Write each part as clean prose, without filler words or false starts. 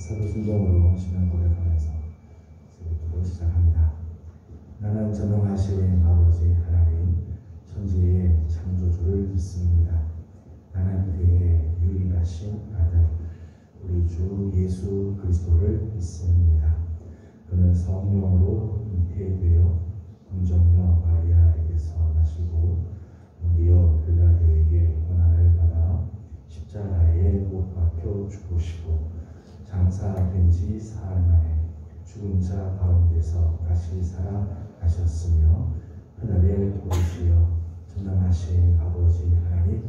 사도순종으로 신앙 고백하면서 기도로 시작합니다. 나는 전능하신 아버지 하나님, 천지의 창조주를 믿습니다. 나는 그의 유일하신 아들, 우리 주 예수 그리스도를 믿습니다. 그는 성령으로 잉태되어 공정녀 마리아에게서 나시고 본디오 빌라도에게 고난을 받아 십자가에 못 박혀 죽으시고 장사된 지 사흘 만에 죽은 자 가운데서 다시 살아나셨으며 하늘에 오르시어 전능하신 아버지 하나님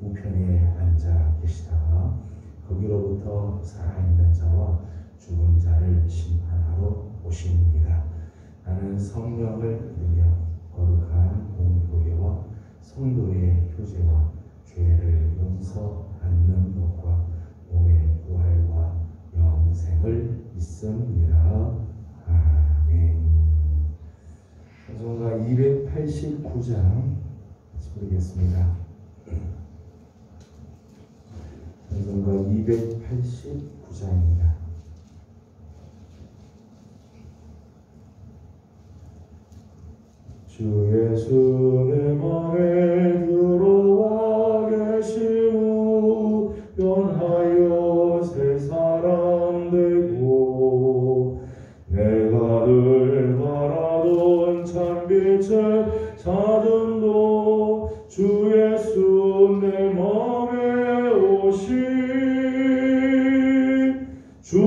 우편에 앉아 계시다가 거기로부터 살아있는 자와 죽은 자를 심판하러 오십니다. 나는 성령을 믿으며 거룩한 공교회와 성도의 교제와 죄를 용서받는 것과 몸의 부활과 영생을 믿습니다. 아멘. 찬송가 289장 부르겠습니다. 찬송가 289장입니다. 주 예수 내 맘에 들어와 계시오 변하여 새 사람 되고 내가 늘 바라던 참빛을 찾음도 주 예수 내 맘에 오시 주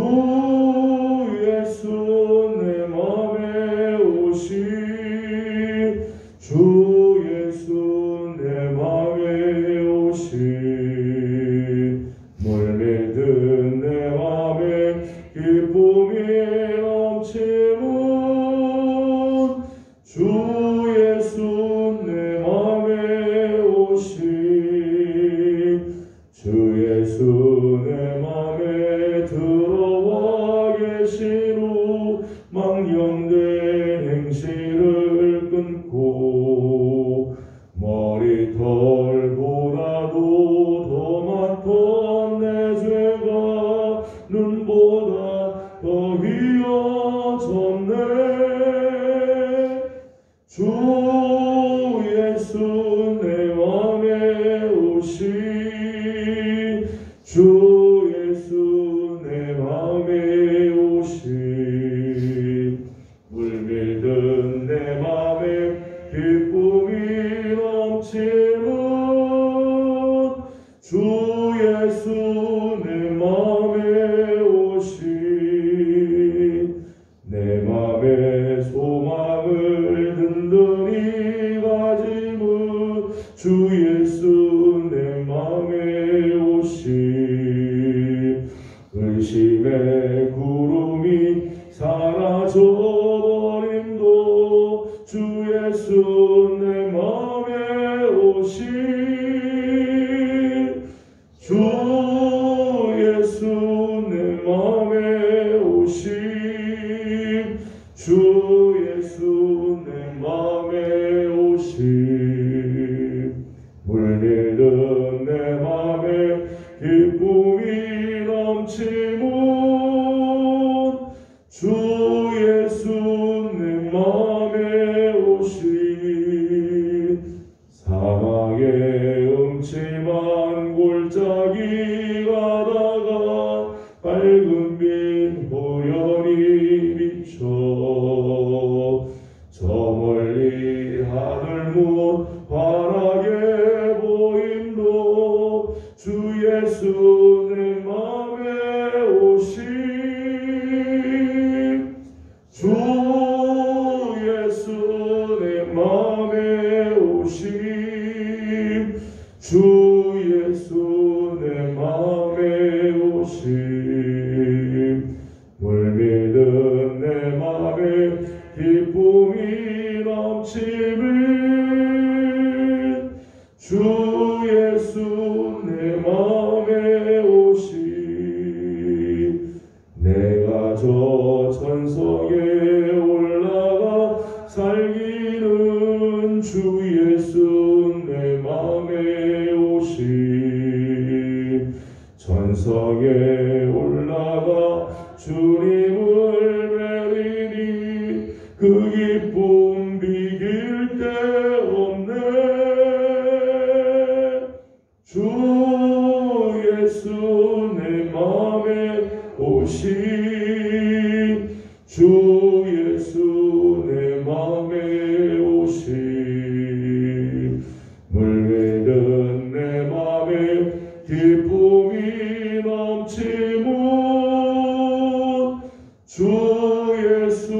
예수 내 맘에 오시 주 예수 내 맘에 오시 물밀든 내 맘에 기쁨이 넘치는 주 예수 내 맘에 오시 주 예수 내 맘에 들어와 계시로 망령된 행실을 끊고 머리털보다도 더 많던 내 죄가 눈보다 더 휘어졌네 주 예수 내 맘에 오시 주 예수 내 맘에 오시 물밀든 내 맘에 기쁨이 넘치는 주 예수 내 맘에 오시 내 맘의 소망을 든든히 가짐은 주 예수 내 맘에 오시 의심의 구름이 사라져버림도 주 예수 내 맘에 오시 주 예수 내 맘에 오시 주 예수 내 맘에 오시 물밀든 내 맘에 기쁨이 넘치는 주 예수 내 맘에 오시 사막의 음침한 골짜기 가다가 밝은 빛 호연히 비춰 저 멀리 하늘 문 환하게 보임도 주 예수 내 맘에 오시 주 예수 내 맘에 오시 주 예수 내 맘에 오시 물밀든 내 맘에 기쁨이 넘치는 주 예수 내 맘에 오시 내가 저 천성에 올라가 살기는 주 예수 내 맘에 오시 천성에 올라가 주님을 뵈리니 그 기쁨 비길 데 없네. 주 예수 내 맘에 오신 주 예수 내 맘에 오신 물매는 내 맘에 기쁨이 넘치문 주 예수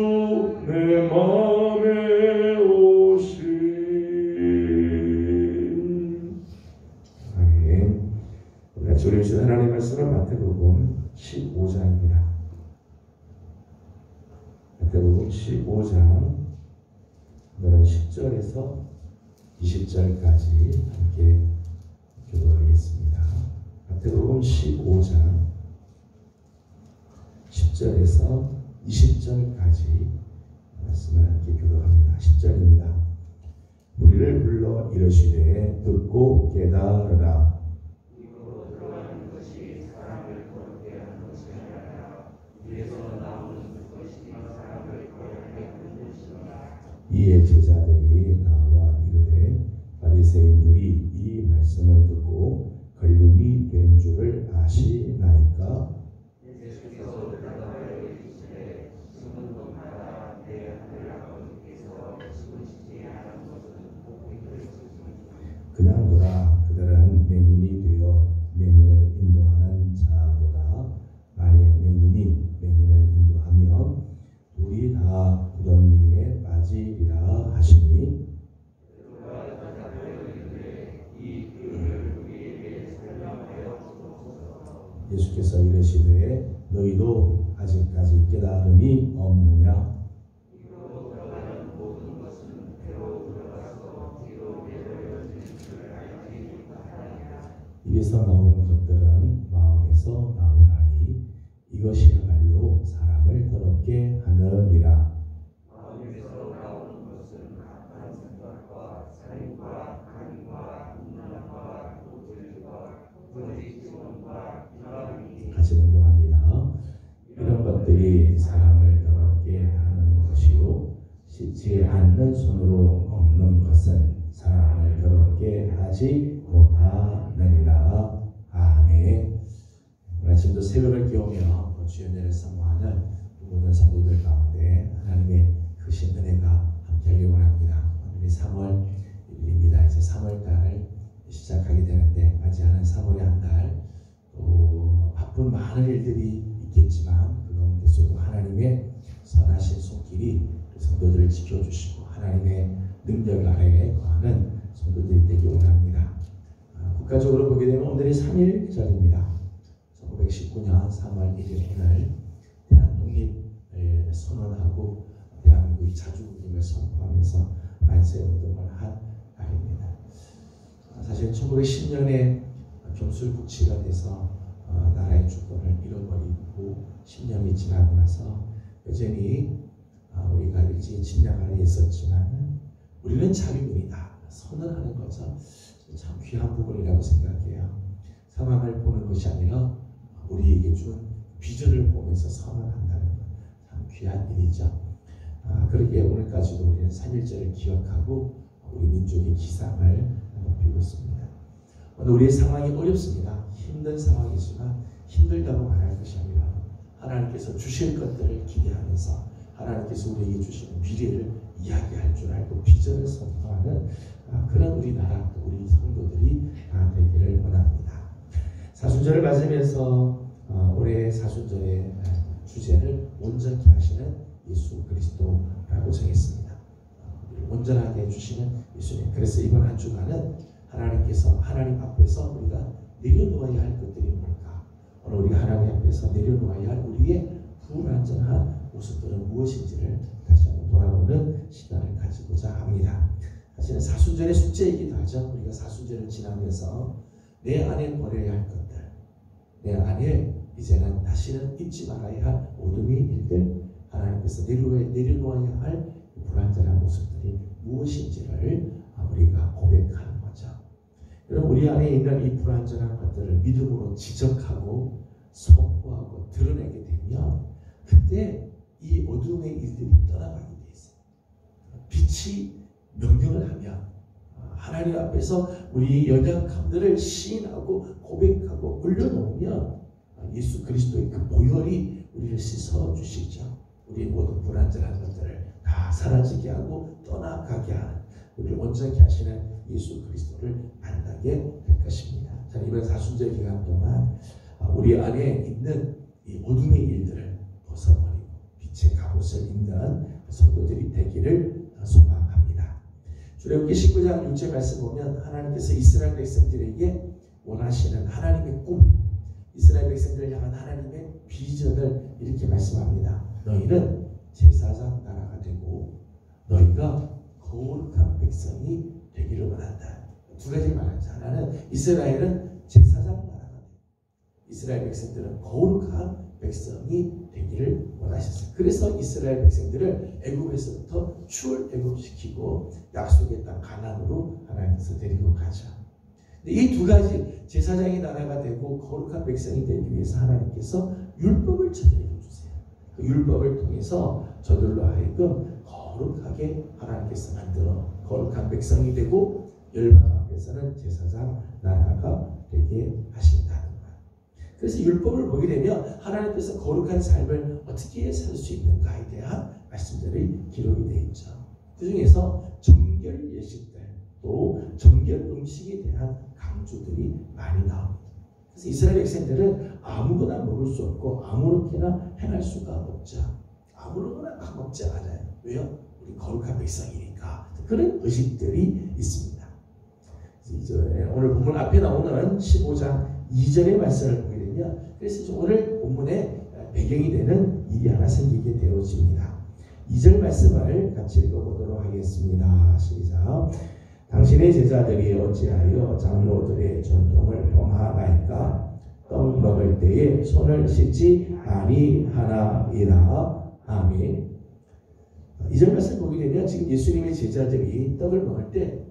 내 맘에 오신. 아멘. 우리 같이 읽으신 하나님의 말씀은 마태복음 15장입니다. 마태복음 15장 오늘은 10절에서 20절까지 함께 교도하겠습니다. 마태복음 15장 10절에서 20절까지 말씀을 함께 교도합니다. 10절입니다. 우리를 불러 이르시되 듣고 깨달으라. 입으로 들어가는 것이 사람을 거룩게 하는 것이 아니라 입에서 나오는 것이 사람을 거룩게 하는 것이니라. 이에 제자들이 나와 이르되 바리새인들이 이 말씀을 듣고 걸림이 된 줄을 아시나이까? 예수께서 대답하여 이르시되 숨은 것마다 내 하늘 아버지께서 숨으시지 않은 것은 복이 그리스도이니라. 그냥 둬라. 그들은 맹인이 되어 맹인을 인도하는 자로다. 만일 맹인이 맹인을 인도하면 우리 다 구덩이에 빠지리라 하시니 그가 대답하여 이르되 이 비유를 우리에게 설명하여 주옵소서. 예수께서 이르시되 너희도 아직까지 깨달음이 없느냐? 입으로 들어가는 모든 것은 배로 들어가서 뒤로 내버려지는 줄 알지 못하느냐. 입에서 나오는 것들은 마음에서 나오나니 이것이야말로 사람을 더럽게 하느니라. 마음에서 나오는 것은 악한 생각과 살인과 간과 음란과 도질과 거짓 증언과 비방이 같이 공동합니다. 이런 것들이 사람을 더럽게 하는 것이요 씻지 않는 손으로 먹는 것은 사람을 더럽게 하지 못하느니라. 아멘. 오늘 아침도 새벽을 깨우며 주의 은혜를 사모하는 모든 성도들 가운데 하나님의 크신 은혜가 함께하길 원합니다. 오늘이 3월 1일입니다. 이제 3월달을 시작하게 되는데 맞이하는 3월의 한 달, 또 바쁜 많은 일들이 있겠지만 그 가운데서도 하나님의 선하신 손길이 성도들을 지켜주시고 하나님의 능력 아래에 거하는 성도들이 되기 원합니다. 국가적으로 보게 되면 오늘이 3.1절입니다. 1919년 3월 1일 오늘 대한 독립을 선언하고 대한민국이 자주국임을 선포하면서 만세운동을 한 날입니다. 사실 1910년에 경술국치가 돼서 나라의 주권을 잃어버리고 10년이 지나고 나서 여전히 우리가 일제히 침략 아래 있었지만 우리는 자유민이다 선언하는 거죠. 참 귀한 부분이라고 생각해요. 상황을 보는 것이 아니라 우리에게 준 비전을 보면서 선언한다는 것 참 귀한 일이죠. 그렇게 오늘까지도 우리는 3.1절을 기억하고 우리 민족의 기상을 높이고 있습니다. 오늘 우리의 상황이 어렵습니다. 힘든 상황이지만 힘들다고 말할 것이 아니라 하나님께서 주실 것들을 기대하면서 하나님께서 우리에게 주시는 미래를 이야기할 줄 알고 비전을 선포하는 그런 우리나라 우리 성도들이 다 되기를 원합니다. 사순절을 맞으면서 올해 사순절의 주제를 온전케 하시는 예수 그리스도라고 정했습니다. 온전하게 해주시는 예수님. 그래서 이번 한 주간은 하나님께서 하나님 앞에서 우리가 내려놓아야 할 것들이 뭘까? 오늘 우리가 하나님 앞에서 내려놓아야 할 우리의 불완전한 모습들은 무엇인지를 다시 한번 돌아보는 시간을 가지고자 합니다. 사실은 사순절의 숙제이기도 하죠. 우리가 사순절을 지나면서 내 안에 버려야 할 것들, 내 안에 이제는 다시는 잊지 말아야 할 어둠의 일들, 하나님께서 내려놓아야 할 불완전한 모습들이 무엇인지를 우리가 고백하는 거죠. 여러분, 우리 안에 있는 이 불완전한 것들을 믿음으로 지적하고 선포하고 드러내게 되면 때 이 어둠의 일들이 떠나가게 돼 있어요. 빛이 명령을 하면 하나님 앞에서 우리 연약함들을 시인하고 고백하고 올려놓으면 예수 그리스도의 그 보혈이 우리를 씻어주시죠. 우리의 모든 불완전한 것들을 다 사라지게 하고 떠나가게 하는, 우리를 온전케 하시는 예수 그리스도를 만나게 될 것입니다. 자, 이번 사순절 기간 동안 우리 안에 있는 이 어둠의 일들을 벗어버리고 빛의 갑옷을 입는 성도들이 되기를 소망합니다. 출애굽기 19장 6절 말씀 보면 하나님께서 이스라엘 백성들에게 원하시는 하나님의 꿈, 이스라엘 백성들을 향한 하나님의 비전을 이렇게 말씀합니다. 너희는 제사장 나라가 되고 너희가 거룩한 백성이 되기를 원한다. 두 가지 말하죠. 하나는 이스라엘은 제사장 나라가 되고 이스라엘 백성들은 거룩한 백성이 되기를 원하셨어요. 그래서 이스라엘 백성들을 애굽에서부터 출애굽시키고 약속의 땅 가나안으로 하나님께서 데리고 가죠. 이 두 가지, 제사장의 나라가 되고 거룩한 백성이 되기 위해서 하나님께서 율법을 저들에게 주세요. 그 율법을 통해서 저들로 하여금 거룩하게 하나님께서 만들어 거룩한 백성이 되고 열방 앞에서는 제사장 나라가 되게 하신다는 거예요. 그래서 율법을 보게 되면 하나님께서 거룩한 삶을 어떻게 살 수 있는가에 대한 말씀들이 기록이 되어 있죠. 그 중에서 정결 예식들, 또 정결 음식에 대한 강조들이 많이 나옵니다. 그래서 이스라엘 백성들은 아무거나 먹을 수 없고 아무렇게나 행할 수가 없죠. 아무거나 막 먹지 않아요. 왜요? 우리 거룩한 백성이니까. 그런 의식들이 있습니다. 이제 오늘 본문 앞에 나오는 15장 2절의 말씀을 보게 되면, 그래서 오늘 본문의 배경이 되는 일이 하나 생기게 되어집니다. 2절 말씀을 같이 읽어보도록 하겠습니다. 시작. 당신의 제자들이 어찌하여 장로들의 전통을 범하나이까? 떡 먹을 때에 손을 씻지 아니하나이다. 아멘. 2절 말씀 보게 되면 지금 예수님의 제자들이 떡을 먹을 때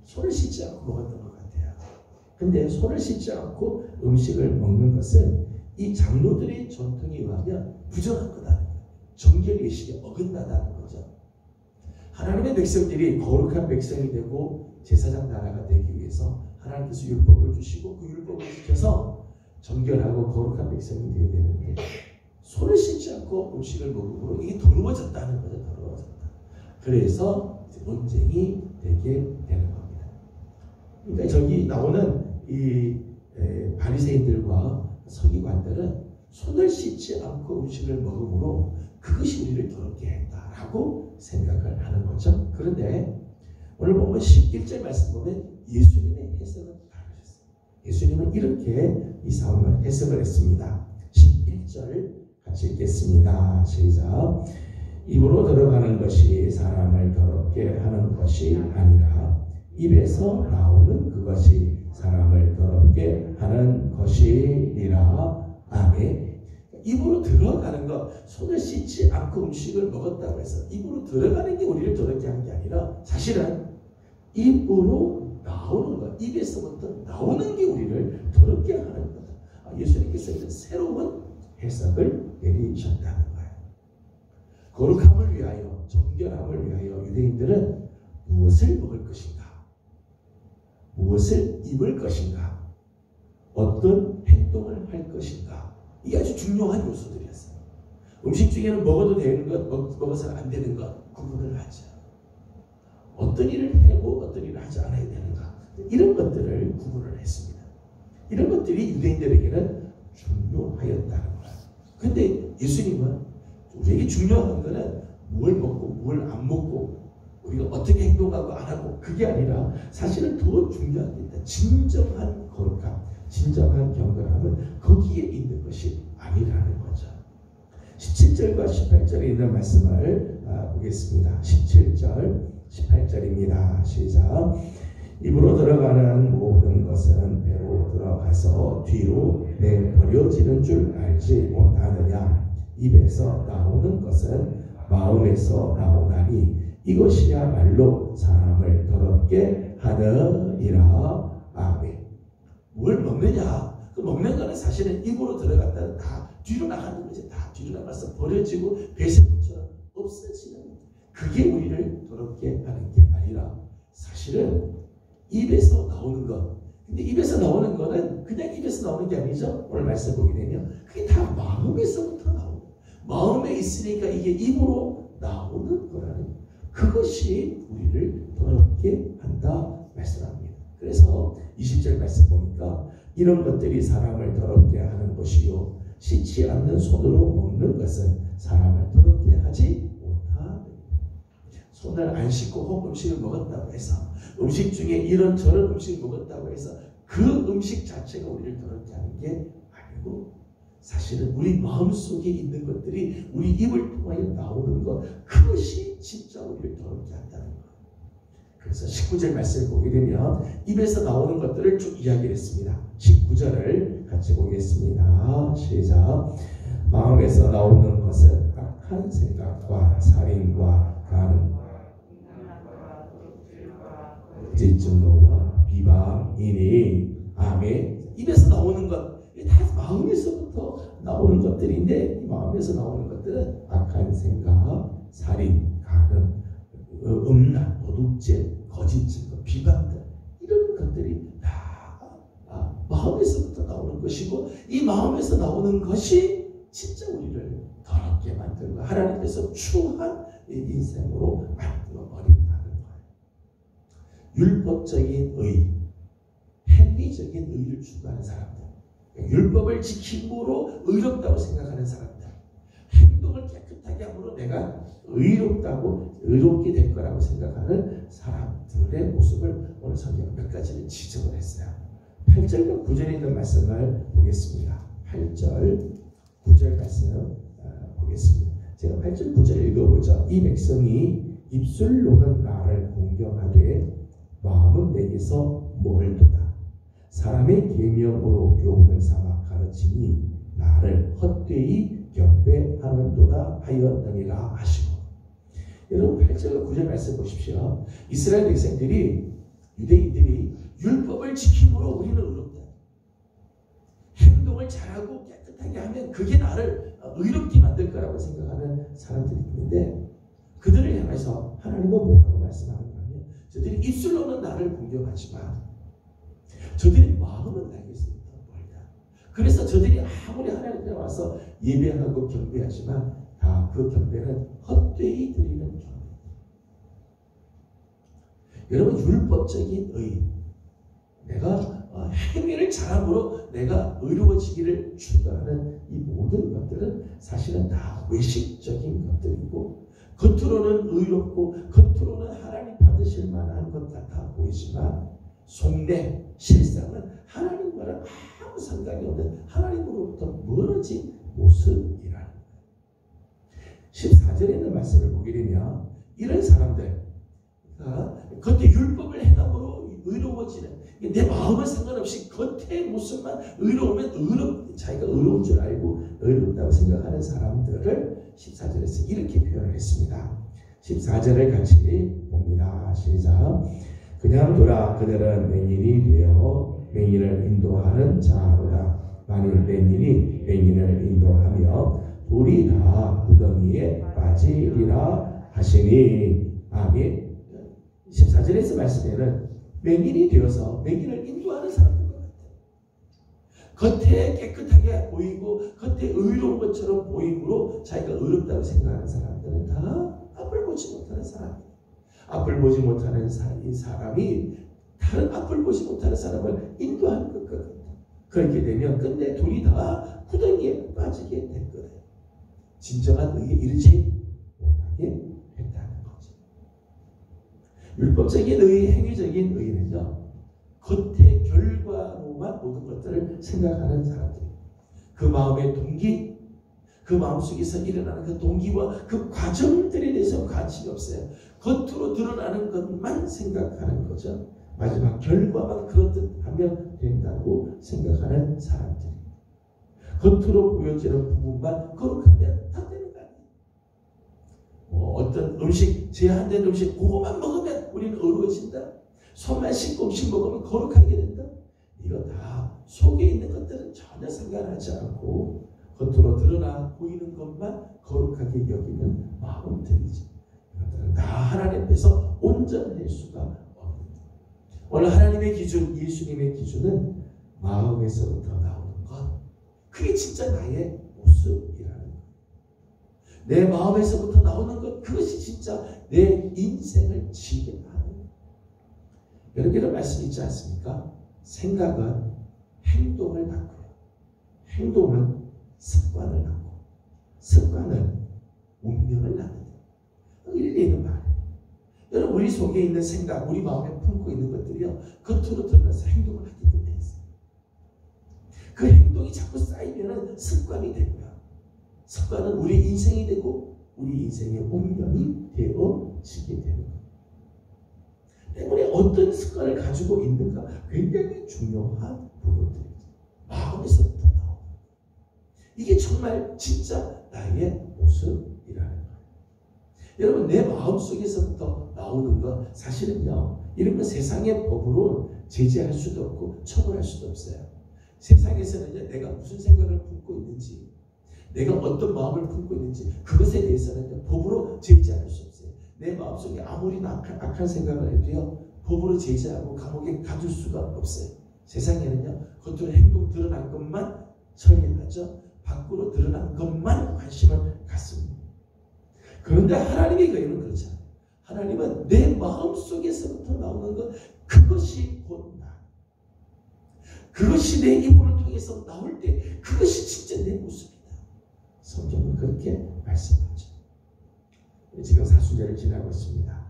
손을 씻지 않고 먹었던 것 같아요. 근데 손을 씻지 않고 음식을 먹는 것은 이 장로들의 전통에 의하면 부정한 거다. 정결 예식에 어긋나다는 거죠. 하나님의 백성들이 거룩한 백성이 되고 제사장 나라가 되기 위해서 하나님께서 율법을 주시고 그 율법을 지켜서 정결하고 거룩한 백성이 되어야 되는데 손을 씻지 않고 음식을 먹음으로 이게 더러워졌다는 거죠. 더러워졌다. 그래서 논쟁이 되게 되는 겁니다. 그러니까 저기 나오는 이 바리새인들과 서기관들은 손을 씻지 않고 음식을 먹음으로 그것이 우리를 더럽게 했다라고 생각을 하는 거죠. 그런데 오늘 보면 11절 말씀 보면 예수님의 해석은 다르셨어요. 예수님은 이렇게 이 상황을 해석을 했습니다. 11절 같이 읽겠습니다. 시작. 입으로 들어가는 것이 사람을 더럽게 하는 것이 아니라 입에서 나오는 그것이 사람을 더럽게 하는 것이니라. 아멘. 입으로 들어가는 것, 손을 씻지 않고 음식을 먹었다고 해서 입으로 들어가는 게 우리를 더럽게 하는 게 아니라 사실은 입으로 나오는 것, 입에서부터 나오는 게 우리를 더럽게 하는 거다. 예수님께서 이런 새로운 해석을 내리셨다는 거예요. 거룩함을 위하여, 정결함을 위하여 유대인들은 무엇을 먹을 것인가? 무엇을 입을 것인가? 어떤 행동을 할 것인가? 이게 아주 중요한 요소들이었어요. 음식 중에는 먹어도 되는 것, 먹어서는 안 되는 것 구분을 하죠. 어떤 일을 하고 어떤 일을 하지 않아야 되는가, 이런 것들을 구분을 했습니다. 이런 것들이 유대인들에게는 중요하였다는 거예요. 근데 예수님은 우리에게 중요한 것은 뭘 먹고 뭘 안 먹고 우리가 어떻게 행동하고 안 하고 그게 아니라 사실은 더 중요한 게 있다. 진정한 거룩함, 진정한 경건함은 거기에 있는 것이 아니라는 거죠. 17절과 18절에 있는 말씀을 보겠습니다. 17절, 18절입니다. 시작. 입으로 들어가는 모든 것은 배로 들어가서 뒤로 내버려지는 줄 알지 못하느냐. 입에서 나오는 것은 마음에서 나오나니 이것이야말로 사람을 더럽게 하느니라. 아멘. 뭘 먹느냐? 그 먹는 거는 사실은 입으로 들어갔다는 다 뒤로 나가는 거지. 다 뒤로 나가서 버려지고 배설물처럼 없어지는, 그게 우리를 더럽게 하는 게 아니라 사실은 입에서 나오는 것. 근데 입에서 나오는 거는 그냥 입에서 나오는 게 아니죠. 오늘 말씀 보게 되면 그게 다 마음에서부터 나오고, 마음에 있으니까 이게 입으로 나오는 거라는, 그것이 우리를 더럽게 한다 말씀합니다. 그래서 20절 말씀 보니까 이런 것들이 사람을 더럽게 하는 것이요 씻지 않는 손으로 먹는 것은 사람을 더럽게 하지 못하다. 손을 안 씻고 혹 음식을 먹었다고 해서, 음식 중에 이런저런 음식을 먹었다고 해서 그 음식 자체가 우리를 더럽게 하는 게 아니고, 사실은 우리 마음속에 있는 것들이 우리 입을 통하여 나오는 것, 그것이 진짜 우리를 더럽게 한다는 것. 그래서 19절 말씀을 보게 되면 입에서 나오는 것들을 쭉 이야기를 했습니다. 19절을 같이 보겠습니다. 시작. 마음에서 나오는 것은 악한 생각과 살인과 간음과 거짓증거와 비방이니. 아멘. 입에서 나오는 것, 다 마음에서부터 나오는 것들인데, 이 마음에서 나오는 것들은 악한 생각, 살인, 간음, 음란, 도둑질, 거짓증거, 비방들, 이런 것들이 다 마음에서부터 나오는 것이고, 이 마음에서 나오는 것이 진짜 우리를 더럽게 만들고 하나님께서 추한 인생으로 만들어 버린다는 거예요. 율법적인 의, 행위적인 의를 추구하는 사람들, 율법을 지킴으로 의롭다고 생각하는 사람들, 행동을 깨끗하게 함으로 내가 의롭게 될 거라고 생각하는 사람들의 모습을 오늘 성경 몇 가지를 지적을 했어요. 8절과 9절에 있는 말씀을 보겠습니다. 8절, 9절 말씀 보겠습니다. 제가 8절, 9절 읽어보죠. 이 백성이 입술로는 나를 공경하되 마음은 내게서 멀도다. 사람의 계명으로 교훈을 삼아 가르치니 나를 헛되이 경배하는도다 하였느니라 하시고. 여러분 8절과 9절 말씀 보십시오. 이스라엘 백성들이, 유대인들이 율법을 지킴으로 우리는 의롭다, 행동을 잘하고 깨끗하게 하면 그게 나를 의롭게 만들 거라고 생각하는 사람들이 있는데, 그들을 향해서 하나님은 뭐라고 말씀하는가 하면, 저들이 입술로는 나를 공경하지만 저들의 마음은 나에게서부터 멀다. 그래서 저들이 아무리 하나님 앞에 와서 예배하고 경배하지만 다 그 경배는 헛되이 드리는 경배. 여러분, 율법적인 의, 내가 행위를 잘함으로 내가 의로워지기를 추구하는 이 모든 것들은 사실은 다 외식적인 것들이고, 겉으로는 의롭고 겉으로는 하나님 받으실 만한 것 같아 보이지만 속내 실상은 하나님과는 아무 상관이 없는, 하나님으로부터 멀어진 모습이라는 거예요. 14절에 있는 말씀을 보게 되면 이런 사람들, 겉에 율법을 행함으로 의로워지는, 내 마음은 상관없이 겉의 모습만 의로우면 자기가 의로운 줄 알고 의롭다고 생각하는 사람들을 14절에서 이렇게 표현을 했습니다. 14절을 같이 봅니다. 시작. 그냥 돌아 그들은 맹인이 되어 맹인을 인도하는 자로다. 만일 맹인이 맹인을 인도하며 돌이 다 구덩이에 빠지리라 하시니. 아멘. 14절에서 말씀에는 맹인이 되어서 맹인을 인도하는 사람들 같아요. 겉에 깨끗하게 보이고 겉에 의로운 것처럼 보임으로 자기가 의롭다고 생각하는 사람들은 다 앞을 보지 못하는 사람이에요. 앞을 보지 못하는 이 사람이 다른 앞을 보지 못하는 사람을 인도하는 것 같아요. 그렇게 되면 끝내 둘이 다 구덩이에 빠지게 될 거예요. 진정한 의에 이르지 못하게 했다는 거죠. 율법적인 의, 행위적인 의는요, 겉의 결과로만 모든 것들을 생각하는 사람들이에요. 그 마음의 동기, 그 마음속에서 일어나는 그 동기와 그 과정들에 대해서 관심이 없어요. 겉으로 드러나는 것만 생각하는 거죠. 마지막 결과만 그렇듯 하면 된다고 생각하는 사람들. 겉으로 보여지는 부분만 거룩하면 다 되는 거 아니에요. 어떤 음식, 제한된 음식 그거만 먹으면 우리는 의로워진다. 손만 씻고 음식 먹으면 거룩하게 된다. 이거 다 속에 있는 것들은 전혀 상관하지 않고 겉으로 드러나 보이는 것만 거룩하게 여기는 마음들이지. 이것들은 다 하나님 앞에서 온전할 수가 없는. 오늘 하나님의 기준, 예수님의 기준은 마음에서부터 나오는 것. 그게 진짜 나의 모습이라는 것. 내 마음에서부터 나오는 것, 그것이 진짜 내 인생을 지게 하는 것. 여러 개의 말씀이 있지 않습니까? 생각은 행동을 낳고요. 행동은 습관을 낳고, 습관은 운명을 낳는다. 일리 있는 말이에요. 여러분, 우리 속에 있는 생각, 우리 마음에 품고 있는 것들이요, 겉으로 드러나서 행동을 하게 돼 있어요. 그 행동이 자꾸 쌓이면 습관이 되고요. 습관은 우리 인생이 되고 우리 인생의 운명이 되어지게 되는 거예요. 때문에 어떤 습관을 가지고 있는가 굉장히 중요한 부분들이죠. 마음에서부터 나오는 이게 정말 진짜 나의 모습이라는 거예요. 여러분, 내 마음속에서부터 나오는 거 사실은요, 이런 건 세상의 법으로 제재할 수도 없고 처벌할 수도 없어요. 세상에서는 내가 무슨 생각을 품고 있는지, 내가 어떤 마음을 품고 있는지 그것에 대해서는 법으로 제재할 수 없어요. 내 마음속에 아무리 악한 생각을 해도요, 법으로 제재하고 감옥에 가둘 수가 없어요. 세상에는요, 겉으로 행동 드러난 것만 처리하죠. 밖으로 드러난 것만 관심을 갖습니다. 그런데 하나님의 교회는 그렇잖아요. 하나님은 내 마음속에서부터 나오는 것, 그것이 곧 나. 그것이 내 입을 통해서 나올 때 그것이 진짜 내 모습이다. 성경은 그렇게 말씀하죠. 지금 사순절을 지나고 있습니다.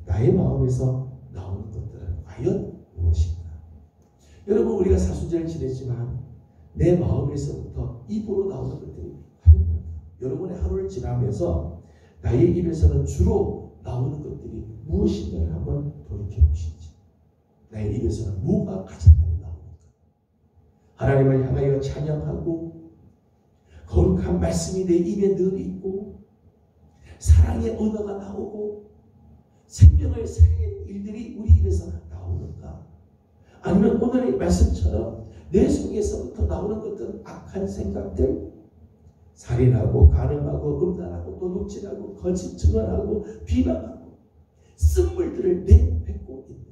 나의 마음에서 나오는 것들은 과연 무엇인가? 여러분, 우리가 사순절을 지냈지만 내 마음에서부터 입으로 나오는 것들이 과연 뭘까? 여러분의 하루를 지나면서 나의 입에서는 주로 나오는 것들이 무엇인가를 한번 돌이켜 보시지. 나의 입에서는 뭐가 가장 많이 나옵니까? 하나님을 향하여 찬양하고 거룩한 말씀이 내 입에 늘 있고 사랑의 언어가 나오고 생명을 살리는 일들이 우리 입에서 나오는가? 아니면 오늘의 말씀처럼 내 속에서부터 나오는 것들은 악한 생각들, 살인하고 간음하고 음란하고 도둑질하고 거짓 증언하고 비방하고 쓴물들을 내뱉고 있는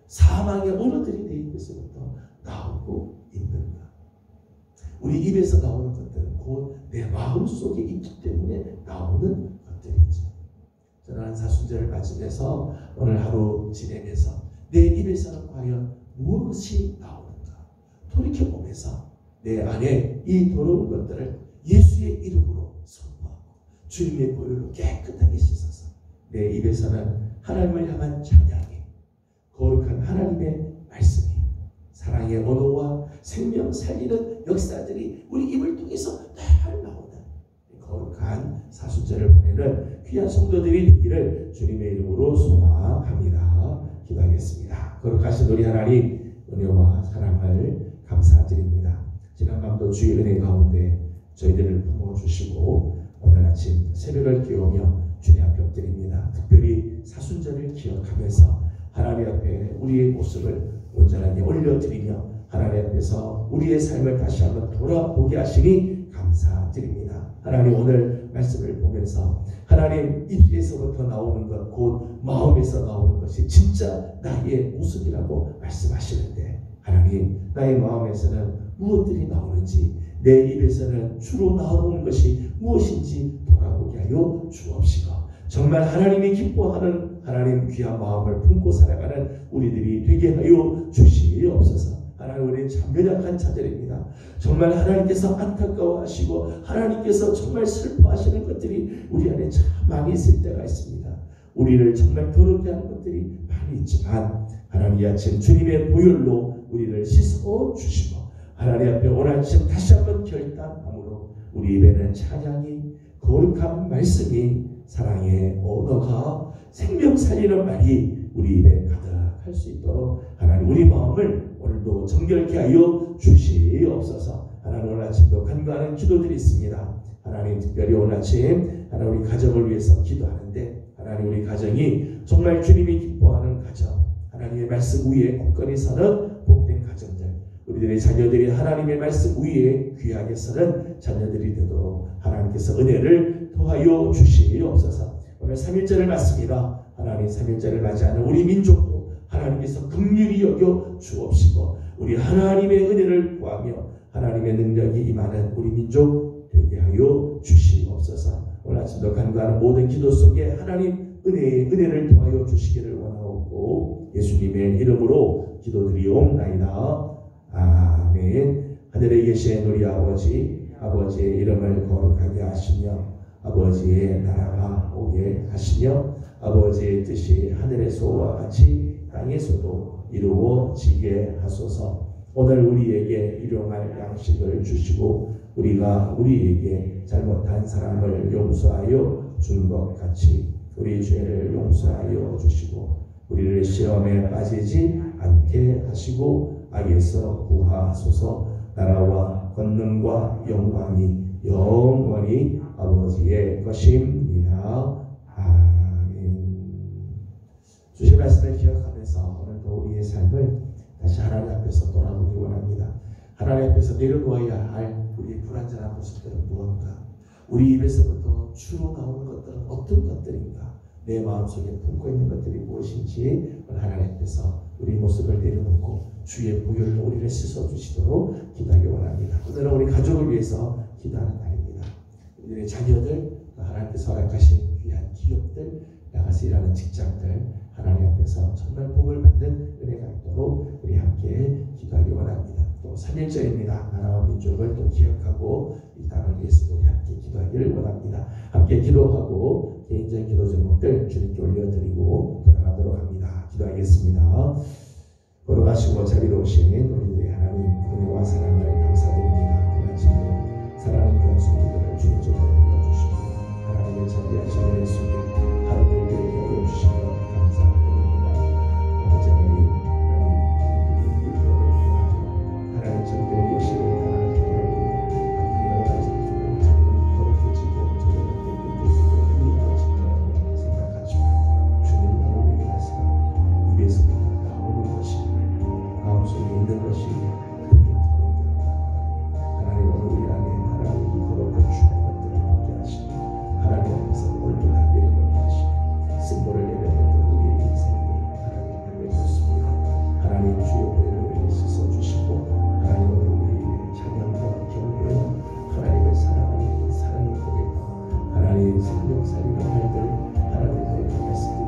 사망의 언어들이 내 입에서부터 나오고 있는가? 우리 입에서 나오는 것들은 곧 내 마음속에 있기 때문에 나오는 것들이죠. 저는 사순절을 맞이해서 오늘 하루 지내면서 내 입에서는 과연 무엇이 나오는가 돌이켜보면서 내 안에 이 더러운 것들을 예수의 이름으로 선포하고 주님의 보혈로 깨끗하게 씻어서 내 입에서는 하나님을 향한 찬양이, 거룩한 하나님의 말씀이, 사랑의 언어와 생명 살리는 역사들이 우리 입을 통해서 잘 나오는 거룩한 사순절을 보내는 귀한 성도들이 되기를 주님의 이름으로 소망합니다. 기도하겠습니다. 거룩하신 우리 하나님, 은혜와 사랑을 감사드립니다. 지난밤도 주의 은혜 가운데 저희들을 품어주시고 오늘 아침 새벽을 깨우며 주님 앞에 엎드립니다. 특별히 사순절을 기억하면서 하나님 앞에 우리의 모습을 온전하게 올려드리며 하나님 앞에서 우리의 삶을 다시 한번 돌아보게 하시니 감사드립니다. 하나님, 오늘 말씀을 보면서 하나님 입에서부터 나오는 것, 곧 마음에서 나오는 것이 진짜 나의 모습이라고 말씀하시는데, 하나님, 나의 마음에서는 무엇들이 나오는지, 내 입에서는 주로 나오는 것이 무엇인지 돌아보게 하여 주옵시고, 정말 하나님이 기뻐하는 하나님 귀한 마음을 품고 살아가는 우리들이 되게 하여 주시옵소서. 하나님, 우리는 참 연약한 자들입니다. 정말 하나님께서 안타까워하시고 하나님께서 정말 슬퍼하시는 것들이 우리 안에 참 많이 있을 때가 있습니다. 우리를 정말 더럽게 하는 것들이 많이 있지만 하나님, 이 아침 주님의 보혈로 우리를 씻어 주시고 하나님 앞에 오늘 아침 다시 한번 결단함으로 우리 입에는 찬양이, 거룩한 말씀이, 사랑의 언어가, 생명 살리는 말이 우리 입에 가득할 수 있도록 하나님, 우리 마음을 오늘도 정결케 하여 주시옵소서. 하나님, 오늘 아침도 간구하는 기도들이 있습니다. 하나님, 특별히 오늘 아침 하나님 우리 가정을 위해서 기도하는데, 하나님, 우리 가정이 정말 주님이 기뻐하는 가정, 하나님의 말씀 위에 굳건히 서는 복된 가정들, 우리들의 자녀들이 하나님의 말씀 위에 귀하게 서는 자녀들이 되도록 하나님께서 은혜를 더하여 주시옵소서. 오늘 3일절을 맞습니다. 하나님 3일절을 맞이하는 우리 민족도 하나님께서 긍휼히 여겨 주옵시고 우리 하나님의 은혜를 구하며 하나님의 능력이 임하는 우리 민족 되게 하여 주시옵소서. 오늘 아침도 간구하는 모든 기도 속에 하나님 은혜를 더하여 주시기를 원하옵고 예수님의 이름으로 기도드리옵나이다. 아멘. 하늘에 계신 우리 아버지의 이름을 거룩하게 하시며 아버지의 나라가 오게 하시며 아버지의 뜻이 하늘에서와 같이 땅에서도 이루어지게 하소서. 오늘 우리에게 일용할 양식을 주시고 우리가 우리에게 잘못한 사람을 용서하여 준 것 같이 우리 죄를 용서하여 주시고 우리를 시험에 빠지지 않게 하시고 악에서 구하소서. 나라와 권능과 영광이 영원히 아버지의 것입니다. 아멘. 주신 말씀을 기억하면서 오늘도 우리의 삶을 다시 하나님 앞에서 돌아보기 원합니다. 하나님 앞에서 내려놓아야 할 우리의 불완전한 모습들은 무엇인가? 우리 입에서부터 주로 나오는 것들은 어떤 것들인가? 내 마음속에 품고 있는 것들이 무엇인지 하나님 앞에서 우리 모습을 내려놓고 주의 보혈로 우리를 씻어주시도록 기도하기 원합니다. 오늘은 우리 가족을 위해서 기도하는 날입니다. 우리의 자녀들, 하나님께서 허락하신 귀한 기업들, 나가서 일하는 직장들 하나님 앞에서 정말 복을 받는 은혜가 있도록 우리 함께 기도하기 원합니다. 또 3일절입니다. 나라와 민족을 또 기억하고 이 땅을 위해서도 우리 함께 기도하기를 원합니다. 함께 기도하고 개인적인 기도 제목들 주님께 올려드리고 돌아가도록 합니다. 기도하겠습니다. 걸어가시고 자비로우신 우리들의 하나님 은혜와 사랑을 감사드립니다. 오늘 사랑하는 귀한 손님들을 주님께로 불러주시고 하나님의 자비하신 은혜 속에 하루를 되게 하여 주시며 감사드립니다. 아버지 하나님 하나님 저희들의 예시를 하나님 돌아보고 여러 가지 거룩해지고 저희들의 생각하지만 주님 오늘 말씀 입에서 나오는 것이 마음속에 있는 것이 하나님 오늘 우리 안에 하나님이 거룩한 주의 것들을 먹게 하시고 하나님 앞에서 오늘도 다 내려놓게 하시고 승부를 내려놓던 우리의 인생들을 하나님 내려놓습니다. 하나님 주의 보혈로 우리를 씻어주시고 하나님 오늘 우리의 자녀과 경배와 하나님을 사랑하는 사랑의 고백 하나님 생명 살리는 말들 하나님의 말씀을